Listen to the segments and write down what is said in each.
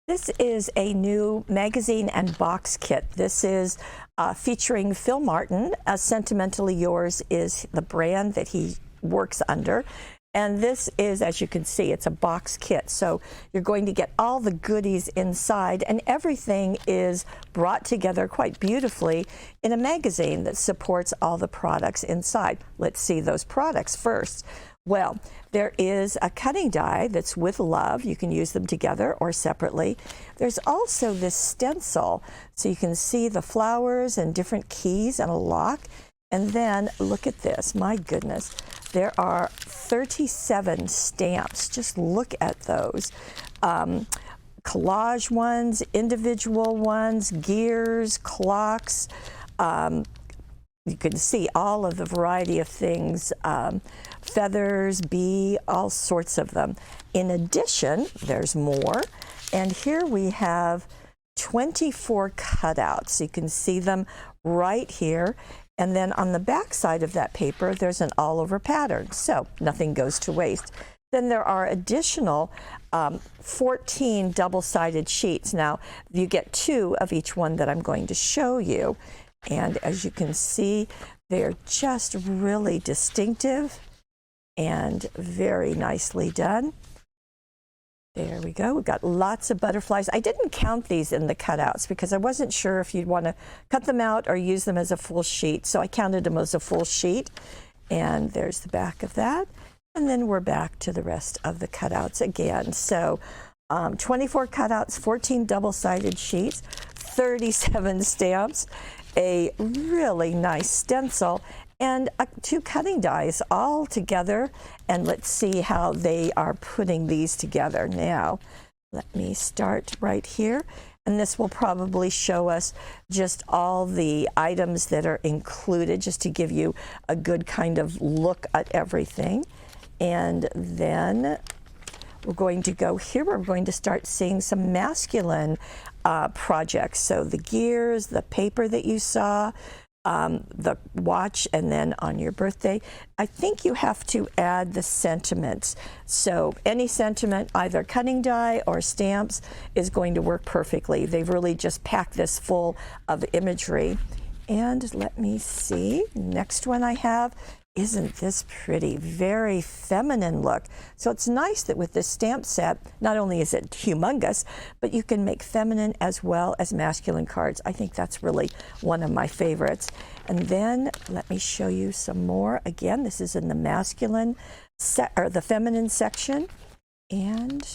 This is a new magazine and box kit. This is featuring Phil Martin. Sentimentally Yours is the brand that he works under. And this is, as you can see, it's a box kit. So you're going to get all the goodies inside, and everything is brought together quite beautifully in a magazine that supports all the products inside. Let's see those products first. Well, there is a cutting die that's with love. You can use them together or separately. There's also this stencil, so you can see the flowers and different keys and a lock. And then look at this, my goodness, there are 37 stamps. Just look at those. Collage ones, individual ones, gears, clocks. You can see all of the variety of things, feathers, bee, all sorts of them. In addition, there's more. And here we have 24 cutouts. You can see them right here. And then on the back side of that paper, there's an all-over pattern, so nothing goes to waste. Then there are additional 14 double-sided sheets. Now, you get 2 of each one that I'm going to show you. And as you can see, they're just really distinctive and very nicely done. There we go. We've got lots of butterflies. I didn't count these in the cutouts because I wasn't sure if you'd want to cut them out or use them as a full sheet. So I counted them as a full sheet. And there's the back of that. And then we're back to the rest of the cutouts again. So 24 cutouts, 14 double-sided sheets, 37 stamps, a really nice stencil, and 2 cutting dies all together. And let's see how they are putting these together now. Let me start right here. And this will probably show us just all the items that are included, just to give you a good kind of look at everything. And then we're going to go here. We're going to start seeing some masculine projects. So the gears, the paper that you saw, the watch, and then on your birthday, I think you have to add the sentiments. So any sentiment, either cutting die or stamps, is going to work perfectly. They've really just packed this full of imagery. And let me see, next one I have. Isn't this pretty? Very feminine look. So it's nice that with this stamp set, not only is it humongous, but you can make feminine as well as masculine cards. I think that's really one of my favorites. And then let me show you some more. Again, this is in the masculine or the feminine section. And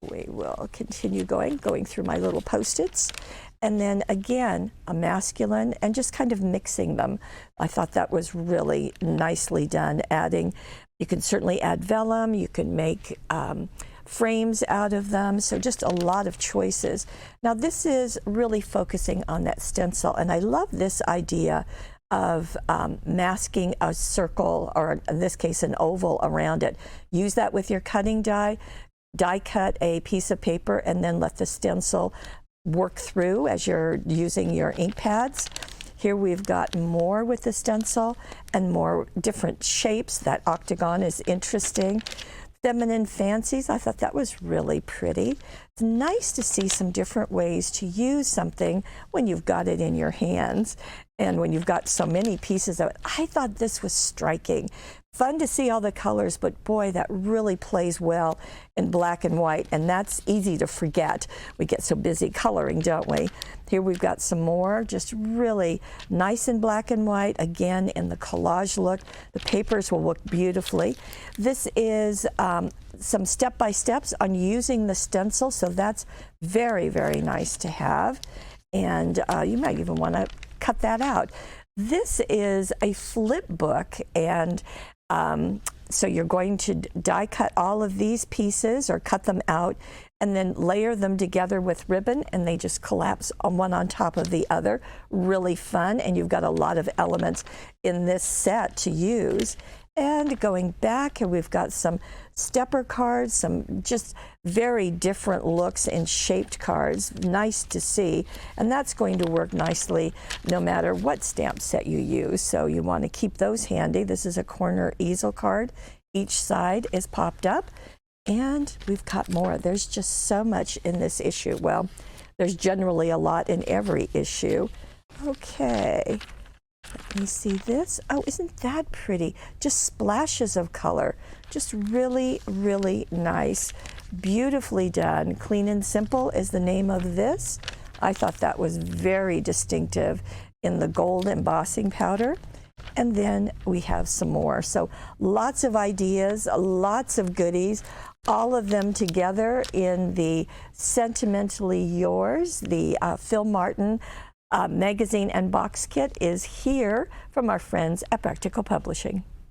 we will continue going through my little Post-its. And then again, a masculine, and just kind of mixing them. I thought that was really nicely done. You can certainly add vellum, you can make frames out of them, so just a lot of choices. Now this is really focusing on that stencil, and I love this idea of masking a circle, or in this case an oval, around it. Use that with your cutting die cut a piece of paper, and then let the stencil work through as you're using your ink pads. Here we've got more with the stencil and more different shapes. That octagon is interesting. Feminine fancies, I thought that was really pretty. It's nice to see some different ways to use something when you've got it in your hands and when you've got so many pieces of it. I thought this was striking. Fun to see all the colors, but boy, that really plays well in black and white, and that's easy to forget. We get so busy coloring, don't we? Here we've got some more, just really nice in black and white, again in the collage look. The papers will look beautifully. This is some step-by-steps on using the stencil, so that's very, very nice to have. And you might even want to cut that out. This is a flip book, and so you're going to die cut all of these pieces or cut them out and then layer them together with ribbon, and they just collapse one on top of the other. Really fun, and you've got a lot of elements in this set to use. And going back, and we've got some stepper cards, some just very different looks and shaped cards. Nice to see. And that's going to work nicely no matter what stamp set you use. So you want to keep those handy. This is a corner easel card. Each side is popped up. And we've got more. There's just so much in this issue. Well, there's generally a lot in every issue. Okay, let me see this. Oh, isn't that pretty? Just splashes of color. Just really, really nice. Beautifully done. Clean and Simple is the name of this. I thought that was very distinctive in the gold embossing powder. And then we have some more. So lots of ideas, lots of goodies, all of them together in the Sentimentally Yours. The Phil Martin magazine and box kit is here from our friends at Practical Publishing.